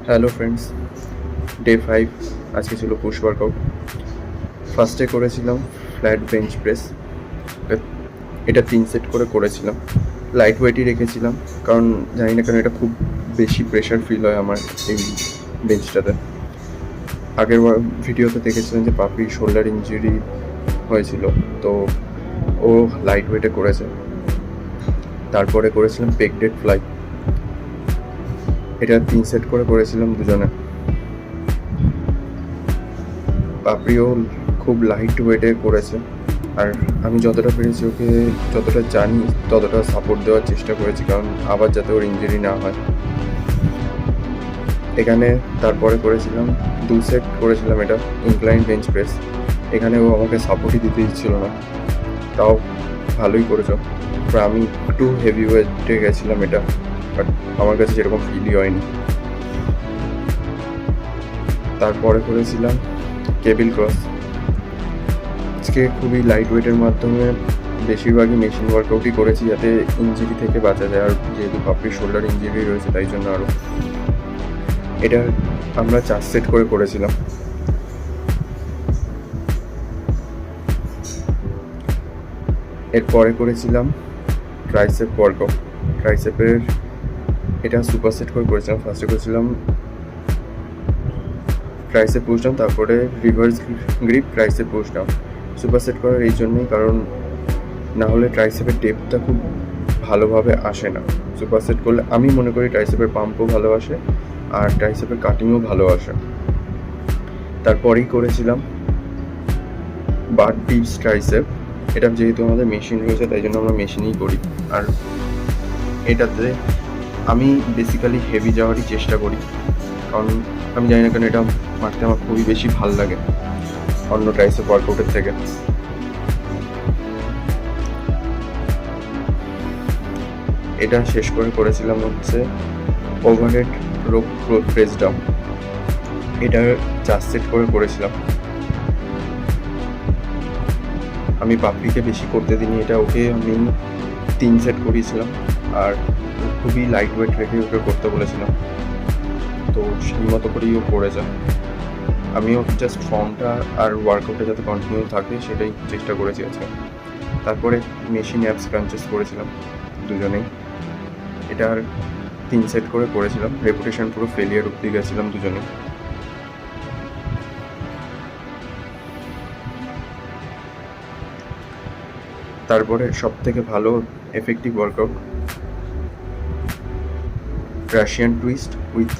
Hello friends, day 5 আজকে ছিল push workout. ফার্স্টে করেছিলাম ফ্ল্যাট বেঞ্চ প্রেস। এটা 3 সেট করে করেছিলাম। লাইট ওয়েটই রেখেছিলাম, কারণ জানি না কেন এটা খুব বেশি প্রেশার ফিল হয় আমার এই বেঞ্চটাতে। আগের ভিডিওতে দেখেছিলাম যে পাপড়ির শোল্ডার ইঞ্জুরি হয়েছিল, তো ও লাইট ওয়েটে করেছে। তারপরে করেছিলাম পেক ডেড ফ্লাই। এটা 3 সেট করে করেছিলাম দুজনে। পাপড়িও খুব লাইট ওয়েটে করেছে, আর আমি যতটা পেরেছি ওকে যতটা জানি ততটা সাপোর্ট দেওয়ার চেষ্টা করেছি, কারণ আবার যাতে ওর ইঞ্জুরি না হয়। এখানে তারপরে করেছিলাম 2 সেট করেছিলাম এটা ইনক্লাইন বেঞ্চ প্রেস। এখানে ও আমাকে সাপোর্টই দিতে দিচ্ছিল না, তাও ভালোই করেছো। আমি একটু হেভি ওয়েটে গেছিলাম এটা, বাট আমার কাছে সেরকম ফিলই হয়নি। তারপরে করেছিলাম কেবিল ক্রস। আজকে খুবই লাইট ওয়েটের মাধ্যমে বেশিরভাগই মেশিন ওয়ার্কআউটই করেছি, যাতে ইঞ্জুরি থেকে বাঁচা যায়। আর যেহেতু পাপড়ির শোল্ডার ইঞ্জুরি রয়েছে, তাই জন্য আরও এটা আমরা 4 সেট করে করেছিলাম। এরপরে করেছিলাম ট্রাইসেপ ওয়ার্কআউট। ট্রাইসেপের এটা সুপার সেট করে করেছিলাম। ফার্স্টে করেছিলাম ট্রাইসেপ পুশ ডাউন, তারপরে reverse grip tricep push down. Super set করার এই জন্যই, কারণ না হলে ট্রাইসেপের ডেপটা খুব ভালোভাবে আসে না। সুপার সেট করলে আমি মনে করি ট্রাইসেপের পাম্পও ভালো আসে, আর ট্রাইসেপের কাটিংও ভালো আসে। তারপরেই করেছিলাম বার ডিপস ট্রাইসেপ। এটা যেহেতু আমাদের মেশিন রয়েছে, তাই জন্য আমরা মেশিনেই করি। আর এটাতে আমি বেসিক্যালি হেভি যাওয়ারই চেষ্টা করি, কারণ আমি জানি না কেন এটা মারতে আমার খুবই বেশি ভাল লাগে অন্য ট্রাইসেপ ওয়ার্কআউটের থেকে। এটা শেষ করে করেছিলাম হচ্ছে ওভারহেড রো প্রেস ডাউন। এটা 4 সেট করে করেছিলাম। আমি পাপড়িকে বেশি করতে দিইনি, এটা ওকে আমি 3 সেট করিয়েছিলাম, আর খুবই লাইট ওয়েট রেখে ওকে করতে বলেছিলাম, তো সেই মতো করেই ও করেছে। আমিও জাস্ট ফর্মটা আর ওয়ার্কআউটটা যাতে কন্টিনিউ থাকে সেটাই চেষ্টা করেছি আজকে। তারপরে মেশিন অ্যাপস ক্রাঞ্চেস করেছিলাম দুজনেই। এটার 3 সেট করে করেছিলাম। রেপুটেশন পুরো ফেলিয়ার অব্দি গেছিলাম দুজনেই। তারপরে সব থেকে ভালো effective workout Russian twist with